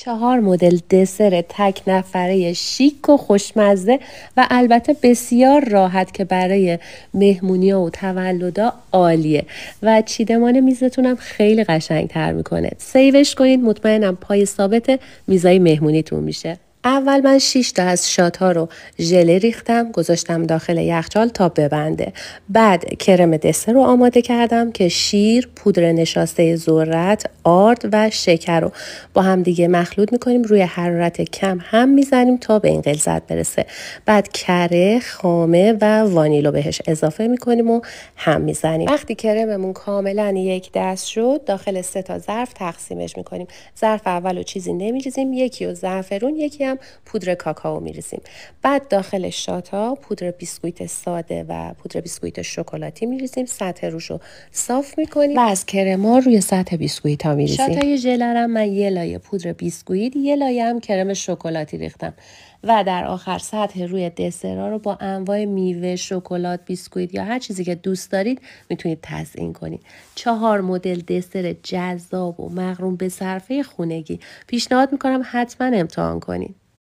4 مدل دسر تک نفره شیک و خوشمزه و البته بسیار راحت که برای مهمونی‌ها و تولدا عالیه و چیدمان میزتون هم خیلی قشنگ‌تر میکنه. سیوش کنید، مطمئنم پای ثابت میزای مهمونیتون میشه. اول من 6 تا از شات‌ها رو ژله ریختم، گذاشتم داخل یخچال تا ببنده. بعد کرم دسر رو آماده کردم که شیر، پودر نشاسته ذرت، آرد و شکر رو با هم دیگه مخلوط میکنیم، روی حرارت کم هم میزنیم تا به این غلظت برسه. بعد کره، خامه و وانیلو بهش اضافه میکنیم و هم میزنیم. وقتی کرممون کاملا یک دست شد، داخل 3 تا ظرف تقسیمش میکنیم. ظرف اولو چیزی نمیریزیم، یکی رو زعفرون، یکی هم پودر کاکائو میریزیم. بعد داخل شاتا پودر بیسکویت ساده و پودر بیسکویت شکلاتی میریزیم، سطح روشو صاف میکنیم و از کرما روی سطح بیسکویت ها میریزیم. شاتای ژله من یه لایه پودر بیسکویت، یه لایه هم کرم شکلاتی ریختم و در آخر سطح روی دسرها رو با انواع میوه، شکلات، بیسکویت یا هر چیزی که دوست دارید میتونید تزیین کنید. 4 مدل دسر جذاب و مغروم به صرفه خونگی پیشنهاد میکنم حتما امتحان کنید.